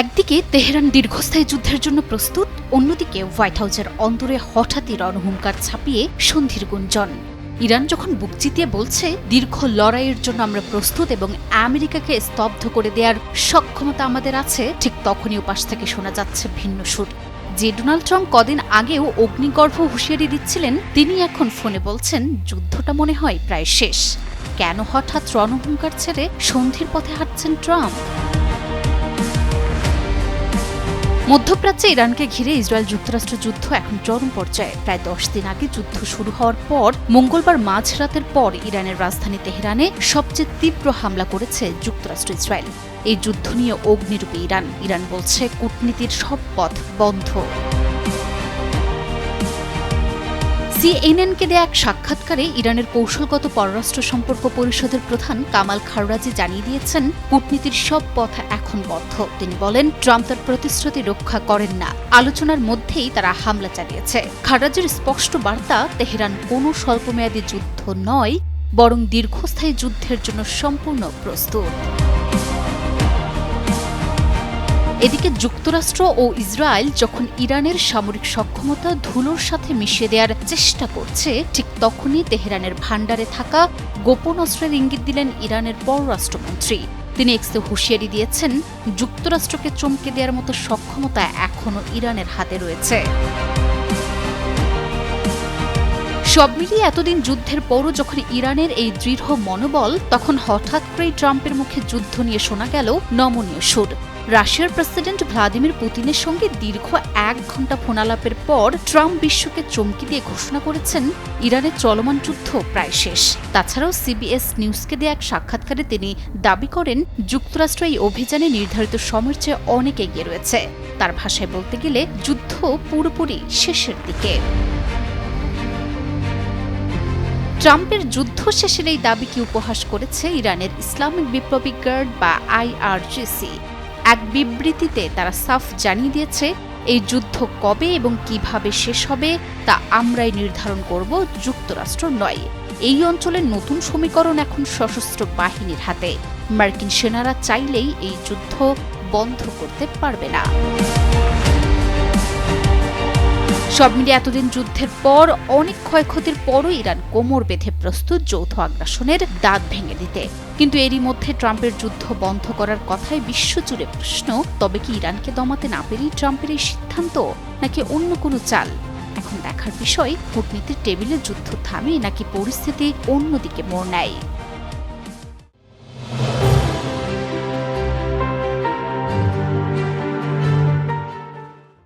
একদিকে তেহরান দীর্ঘস্থায়ী যুদ্ধের জন্য প্রস্তুত, অন্যদিকে হোয়াইট হাউসের অন্দরে হঠাৎই রণহুঙ্কার ছাপিয়ে সন্ধির গুঞ্জন। ইরান যখন বুক চিতিয়ে বলছে দীর্ঘ লড়াইয়ের জন্য আমরা প্রস্তুত এবং আমেরিকাকে স্তব্ধ করে দেওয়ার সক্ষমতা আমাদের আছে, ঠিক তখনই ওপাশ থেকে শোনা যাচ্ছে ভিন্ন সুর। যে ডোনাল্ড ট্রাম্প কদিন আগেও অগ্নিগর্ভ হুঁশিয়ারি দিচ্ছিলেন, তিনি এখন ফোনে বলছেন যুদ্ধটা মনে হয় প্রায় শেষ। কেন হঠাৎ রণহুঙ্কার ছেড়ে সন্ধির পথে হাঁটছেন ট্রাম্প? মধ্যপ্রাচ্যে ইরানকে ঘিরে ইসরায়েল যুক্তরাষ্ট্র যুদ্ধ এখন চরম পর্যায়ে। প্রায় 10 দিন আগে যুদ্ধ শুরু হওয়ার পর মঙ্গলবার মাঝরাতের পর ইরানের রাজধানী তেহরানে সবচেয়ে তীব্র হামলা করেছে যুক্তরাষ্ট্র ইসরায়েল। এই যুদ্ধ নিয়ে অগ্নিরূপে ইরান বলছে কূটনীতির সব পথ বন্ধ। সিএনএনকে দেয়া এক সাক্ষাৎকারে ইরানের কৌশলগত পররাষ্ট্র সম্পর্ক পরিষদের প্রধান কামাল খাররাজি জানিয়ে দিয়েছেন কূটনীতির সব পথ এখন বন্ধ। তিনি বলেন ট্রাম্প তার প্রতিশ্রুতি রক্ষা করেন না, আলোচনার মধ্যেই তারা হামলা চালিয়েছে। খাররাজির স্পষ্ট বার্তা, তেহরান কোনো স্বল্পমেয়াদী যুদ্ধ নয়, বরং দীর্ঘস্থায়ী যুদ্ধের জন্য সম্পূর্ণ প্রস্তুত। এদিকে যুক্তরাষ্ট্র ও ইসরায়েল যখন ইরানের সামরিক সক্ষমতা ধুলোর সাথে মিশিয়ে দেওয়ার চেষ্টা করছে, ঠিক তখনই তেহরানের ভাণ্ডারে থাকা গোপন অস্ত্রের ইঙ্গিত দিলেন ইরানের পররাষ্ট্রমন্ত্রী। তিনি এক্সে হুঁশিয়ারি দিয়েছেন যুক্তরাষ্ট্রকে চমকে দেওয়ার মতো সক্ষমতা এখনও ইরানের হাতে রয়েছে। সব মিলিয়ে এতদিন যুদ্ধের পরও যখন ইরানের এই দৃঢ় মনোবল, তখন হঠাৎ করেই ট্রাম্পের মুখে যুদ্ধ নিয়ে শোনা গেল নমনীয় সুর। রাশিয়ার প্রেসিডেন্ট ভ্লাদিমির পুতিনের সঙ্গে দীর্ঘ 1 ঘণ্টা ফোনালাপের পর ট্রাম্প বিশ্বকে চমকে দিয়ে ঘোষণা করেছেন ইরানের চলমান যুদ্ধ প্রায় শেষ। তাছাড়াও সিবিএস নিউজকে দেয়া এক সাক্ষাৎকারে তিনি দাবি করেন যুক্তরাষ্ট্র এই অভিযানে নির্ধারিত সময়ের চেয়ে অনেক এগিয়ে রয়েছে। তার ভাষায় বলতে গেলে যুদ্ধ পুরোপুরি শেষের দিকে। ট্রাম্পের যুদ্ধ শেষের এই দাবিকে উপহাস করেছে ইরানের ইসলামিক বিপ্লবী গার্ড বা আইআরজিসি। এক বিবৃতিতে তারা সাফ জানিয়ে দিয়েছে, এই যুদ্ধ কবে এবং কিভাবে শেষ হবে তা আমরাই নির্ধারণ করব, যুক্তরাষ্ট্র নয়। এই অঞ্চলের নতুন সমীকরণ এখন সশস্ত্র বাহিনীর হাতে। মার্কিন সেনারা চাইলেই এই যুদ্ধ বন্ধ করতে পারবে না। সব মিলিয়ে এতদিন যুদ্ধের পর, অনেক ক্ষয়ক্ষতির পরও ইরান কোমর বেঁধে প্রস্তুত যৌথ আগ্রাসনের দাঁত ভেঙে দিতে। কিন্তু এরই মধ্যে ট্রাম্পের যুদ্ধ বন্ধ করার কথায় বিশ্বজুড়ে প্রশ্ন, তবে কি ইরানকে দমাতে না পেরেই ট্রাম্পের এই সিদ্ধান্ত, নাকি অন্য কোনো চাল? এখন দেখার বিষয় কূটনীতির টেবিলে যুদ্ধ থামে নাকি পরিস্থিতি অন্যদিকে মোড় নেয়।